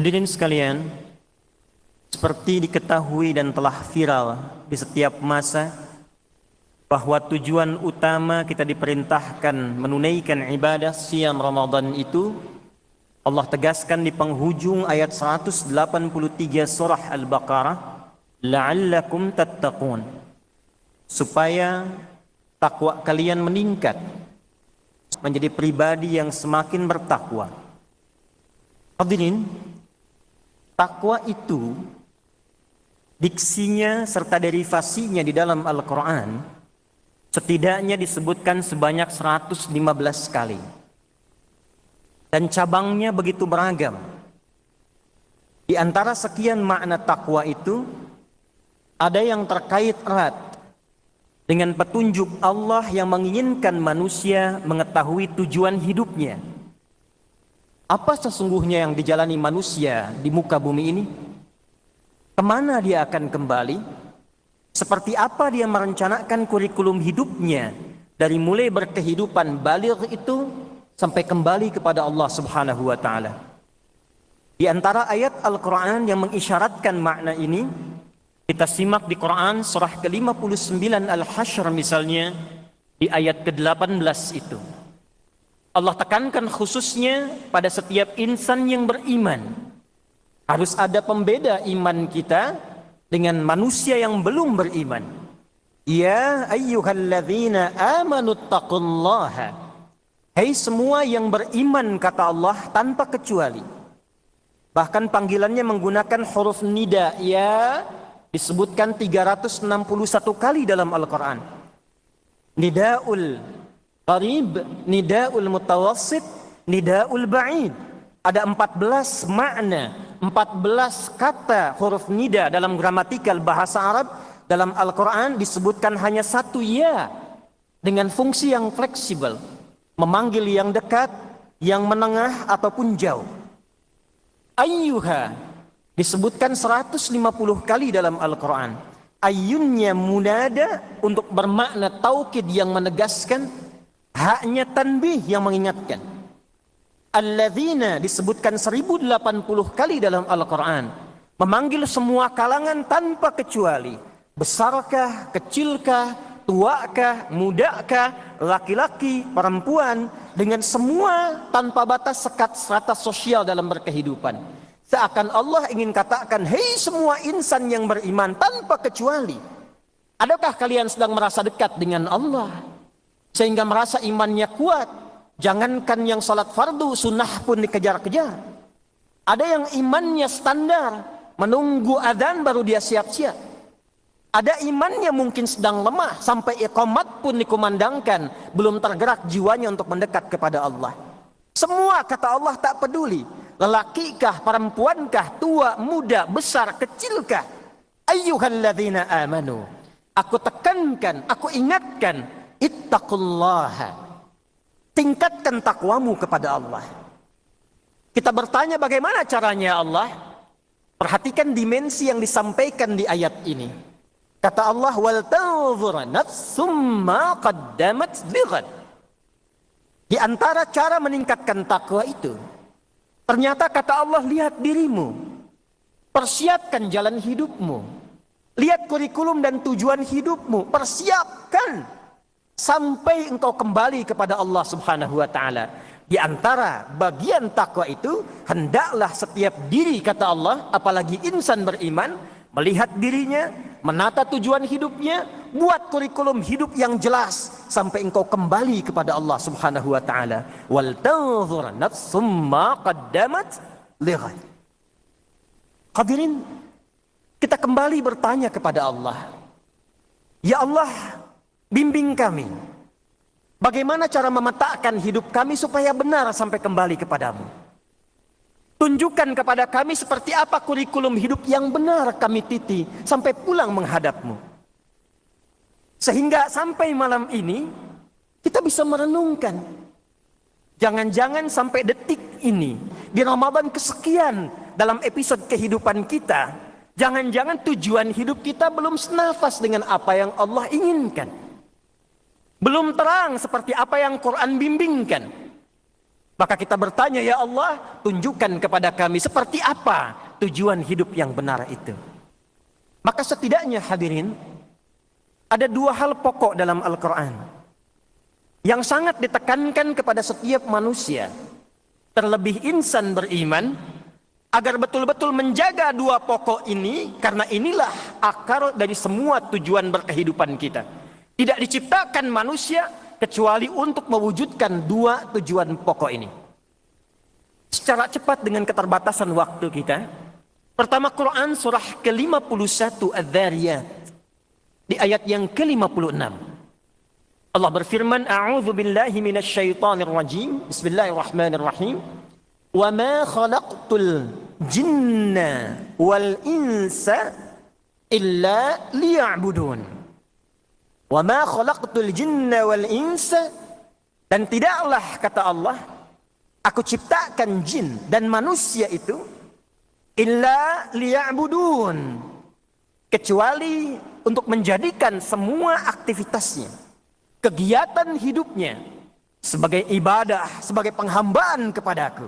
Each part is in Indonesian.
Hadirin sekalian, seperti diketahui dan telah viral di setiap masa bahwa tujuan utama kita diperintahkan menunaikan ibadah siam Ramadan itu Allah tegaskan di penghujung ayat 183 surah Al-Baqarah, la'allakum tattaqun, supaya takwa kalian meningkat menjadi pribadi yang semakin bertakwa. Hadirin, takwa itu diksinya serta derivasinya di dalam Al-Quran setidaknya disebutkan sebanyak 115 kali. Dan cabangnya begitu beragam. Di antara sekian makna takwa itu, ada yang terkait erat dengan petunjuk Allah yang menginginkan manusia mengetahui tujuan hidupnya. Apa sesungguhnya yang dijalani manusia di muka bumi ini? Kemana dia akan kembali? Seperti apa dia merencanakan kurikulum hidupnya dari mulai berkehidupan baligh itu sampai kembali kepada Allah Subhanahu wa taala. Di antara ayat Al-Qur'an yang mengisyaratkan makna ini, kita simak di Quran surah ke-59 Al-Hasyr misalnya di ayat ke-18 itu. Allah tekankan khususnya pada setiap insan yang beriman. Harus ada pembeda iman kita dengan manusia yang belum beriman. Ya ayyuhalladzina amanu taqullaha. Hai semua yang beriman, kata Allah tanpa kecuali. Bahkan panggilannya menggunakan huruf nida, ya, disebutkan 361 kali dalam Al-Quran. Nidaul qarib, nidaul mutawassit, nidaul ba'id. Ada 14 makna, 14 kata huruf nida dalam gramatikal bahasa Arab. Dalam Al-Quran disebutkan hanya satu ya dengan fungsi yang fleksibel, memanggil yang dekat, yang menengah ataupun jauh. Ayyuha disebutkan 150 kali dalam Al-Quran. Ayyunnya munada untuk bermakna taukid yang menegaskan, haknya tanbih yang mengingatkan. Alladzina disebutkan 1080 kali dalam Al-Quran, memanggil semua kalangan tanpa kecuali. Besarkah, kecilkah, tuakah, mudakah, laki-laki, perempuan, dengan semua tanpa batas sekat strata sosial dalam berkehidupan. Seakan Allah ingin katakan, hei semua insan yang beriman tanpa kecuali. Adakah kalian sedang merasa dekat dengan Allah sehingga merasa imannya kuat? Jangankan yang salat fardu, sunnah pun dikejar-kejar. Ada yang imannya standar, menunggu adzan baru dia siap-siap. Ada imannya mungkin sedang lemah, sampai iqamat pun dikumandangkan, belum tergerak jiwanya untuk mendekat kepada Allah. Semua kata Allah tak peduli, lelakikah, perempuankah, tua, muda, besar, kecilkah. Ayyuhalladzina amanu, aku tekankan, aku ingatkan, ittaqullaha, tingkatkan takwamu kepada Allah. Kita bertanya bagaimana caranya Allah? Perhatikan dimensi yang disampaikan di ayat ini. Kata Allah, wal tanzur nafsum ma qaddamat lighad. Di antara cara meningkatkan takwa itu, ternyata kata Allah, lihat dirimu, persiapkan jalan hidupmu, lihat kurikulum dan tujuan hidupmu, persiapkan sampai engkau kembali kepada Allah Subhanahu wa taala. Di antara bagian takwa itu, hendaklah setiap diri, kata Allah, apalagi insan beriman, melihat dirinya, menata tujuan hidupnya, buat kurikulum hidup yang jelas sampai engkau kembali kepada Allah Subhanahu wa taala. Wal tanzur nafsum ma qaddamat lighad. Hadirin, kita kembali bertanya kepada Allah. Ya Allah, bimbing kami. Bagaimana cara memetakkan hidup kami supaya benar sampai kembali kepadamu? Tunjukkan kepada kami seperti apa kurikulum hidup yang benar kami titi sampai pulang menghadapmu. Sehingga sampai malam ini kita bisa merenungkan. Jangan-jangan sampai detik ini, di Ramadan kesekian dalam episode kehidupan kita, jangan-jangan tujuan hidup kita belum senafas dengan apa yang Allah inginkan. Belum terang seperti apa yang Quran bimbingkan. Maka kita bertanya, ya Allah, tunjukkan kepada kami seperti apa tujuan hidup yang benar itu. Maka setidaknya hadirin, ada dua hal pokok dalam Al-Quran yang sangat ditekankan kepada setiap manusia, terlebih insan beriman, agar betul-betul menjaga dua pokok ini, karena inilah akar dari semua tujuan berkehidupan kita. Tidak diciptakan manusia kecuali untuk mewujudkan dua tujuan pokok ini. Secara cepat dengan keterbatasan waktu kita, pertama Quran surah ke-51 Adz-Dzariyat di ayat yang ke-56. Allah berfirman, A'udzu billahi minasyaitonir rajim. Bismillahirrahmanirrahim. Wa ma khalaqtul jinna wal insa illa liya'budun. Wa ma khalaqtul jinna wal insa, dan tidaklah, kata Allah, aku ciptakan jin dan manusia itu illa liya'budun, kecuali untuk menjadikan semua aktivitasnya, kegiatan hidupnya sebagai ibadah, sebagai penghambaan kepadaku.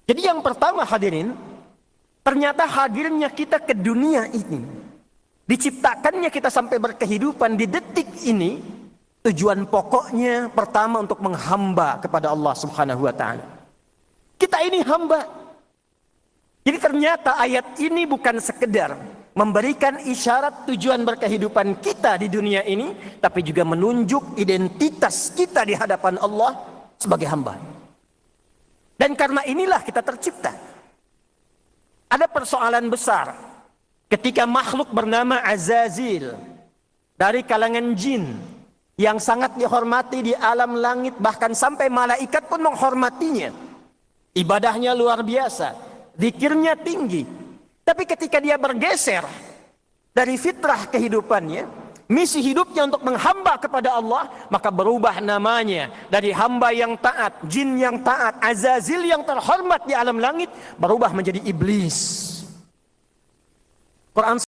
Jadi yang pertama hadirin, ternyata hadirnya kita ke dunia ini, diciptakannya kita sampai berkehidupan di detik ini, tujuan pokoknya pertama untuk menghamba kepada Allah Subhanahu wa taala. Kita ini hamba. Jadi ternyata ayat ini bukan sekedar memberikan isyarat tujuan berkehidupan kita di dunia ini, tapi juga menunjuk identitas kita di hadapan Allah sebagai hamba. Dan karena inilah kita tercipta. Ada persoalan besar ketika makhluk bernama Azazil dari kalangan jin yang sangat dihormati di alam langit, bahkan sampai malaikat pun menghormatinya. Ibadahnya luar biasa, zikirnya tinggi. Tapi ketika dia bergeser dari fitrah kehidupannya, misi hidupnya untuk menghamba kepada Allah, maka berubah namanya dari hamba yang taat, jin yang taat, Azazil yang terhormat di alam langit, berubah menjadi iblis. Quran